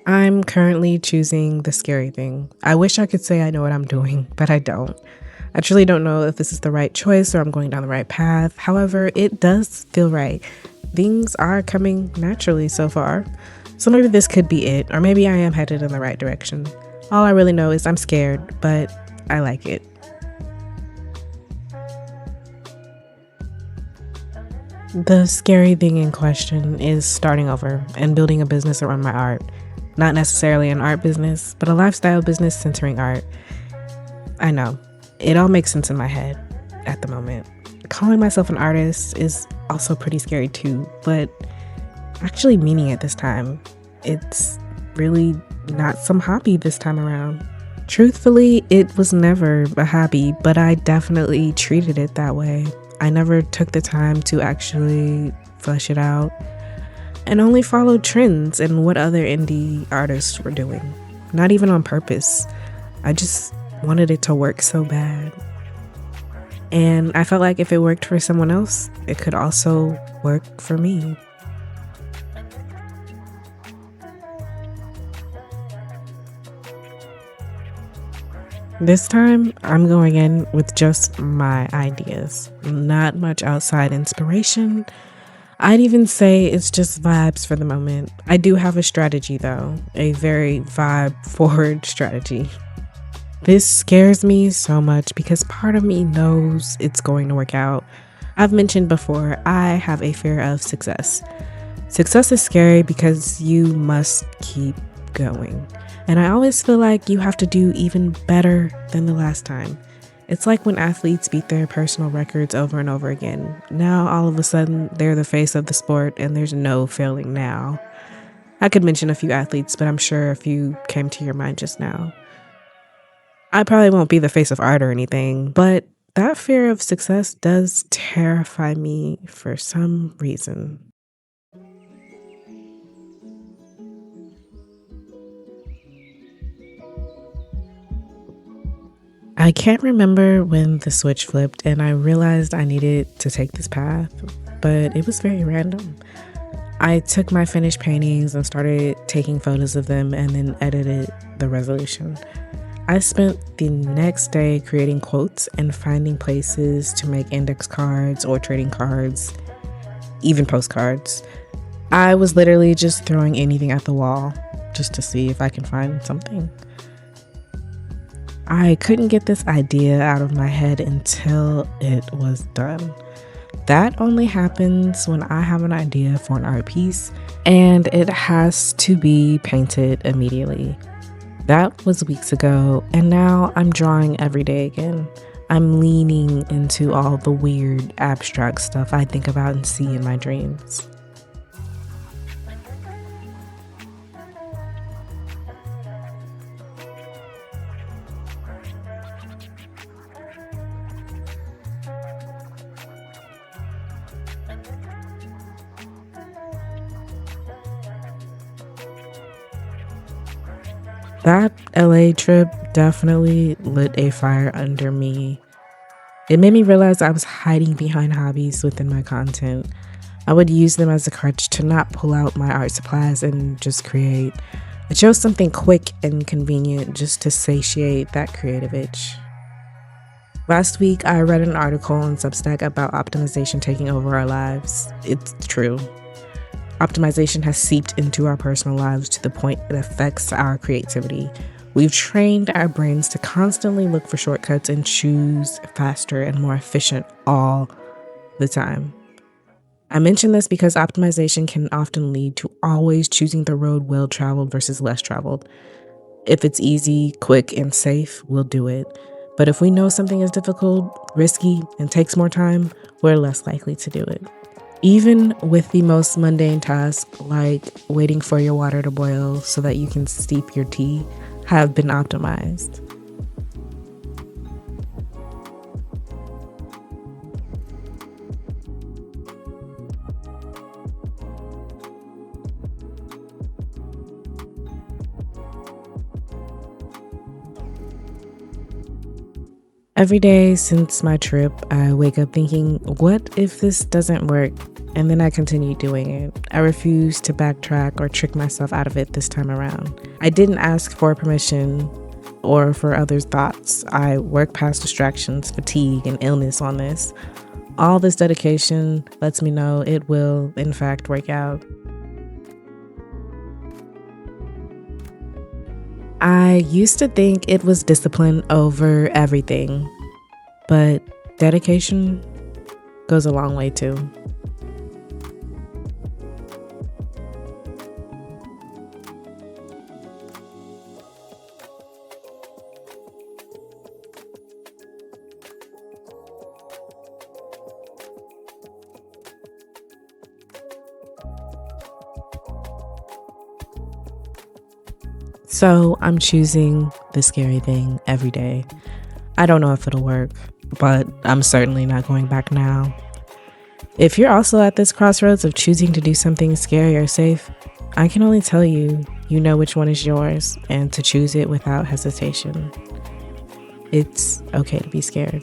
I'm currently choosing the scary thing. I wish I could say I know what I'm doing, but I don't. I truly don't know if this is the right choice or I'm going down the right path. However, it does feel right. Things are coming naturally so far. So maybe this could be it, or maybe I am headed in the right direction. All I really know is I'm scared, but I like it. The scary thing in question is starting over and building a business around my art. Not necessarily an art business, but a lifestyle business centering art. I know. It all makes sense in my head at the moment. Calling myself an artist is also pretty scary too, but actually meaning it this time, it's really not some hobby this time around. Truthfully, it was never a hobby, but I definitely treated it that way. I never took the time to actually flesh it out and only followed trends and what other indie artists were doing. Not even on purpose. I just wanted it to work so bad. And I felt like if it worked for someone else, it could also work for me. This time, I'm going in with just my ideas, not much outside inspiration. I'd even say it's just vibes for the moment. I do have a strategy though, a very vibe forward strategy. This scares me so much because part of me knows it's going to work out. I've mentioned before, I have a fear of success. Success is scary because you must keep going. And I always feel like you have to do even better than the last time. It's like when athletes beat their personal records over and over again. Now, all of a sudden, they're the face of the sport and there's no failing now. I could mention a few athletes, but I'm sure a few came to your mind just now. I probably won't be the face of art or anything, but that fear of success does terrify me for some reason. I can't remember when the switch flipped and I realized I needed to take this path, but it was very random. I took my finished paintings and started taking photos of them and then edited the resolution. I spent the next day creating quotes and finding places to make index cards or trading cards, even postcards. I was literally just throwing anything at the wall just to see if I can find something. I couldn't get this idea out of my head until it was done. That only happens when I have an idea for an art piece and it has to be painted immediately. That was weeks ago, and now I'm drawing every day again. I'm leaning into all the weird, abstract stuff I think about and see in my dreams. That LA trip definitely lit a fire under me. It made me realize I was hiding behind hobbies within my content. I would use them as a crutch to not pull out my art supplies and just create. I chose something quick and convenient just to satiate that creative itch. Last week, I read an article on Substack about optimization taking over our lives. It's true. Optimization has seeped into our personal lives to the point it affects our creativity. We've trained our brains to constantly look for shortcuts and choose faster and more efficient all the time. I mention this because optimization can often lead to always choosing the road well traveled versus less traveled. If it's easy, quick, and safe, we'll do it. But if we know something is difficult, risky, and takes more time, we're less likely to do it. Even with the most mundane tasks, like waiting for your water to boil so that you can steep your tea, have been optimized. Every day since my trip, I wake up thinking, what if this doesn't work? and then I continued doing it. I refused to backtrack or trick myself out of it this time around. I didn't ask for permission or for others' thoughts. I worked past distractions, fatigue, and illness on this. All this dedication lets me know it will, in fact, work out. I used to think it was discipline over everything, but dedication goes a long way too. So I'm choosing the scary thing every day. I don't know if it'll work, but I'm certainly not going back now. If you're also at this crossroads of choosing to do something scary or safe, I can only tell you, you know which one is yours and to choose it without hesitation. It's okay to be scared.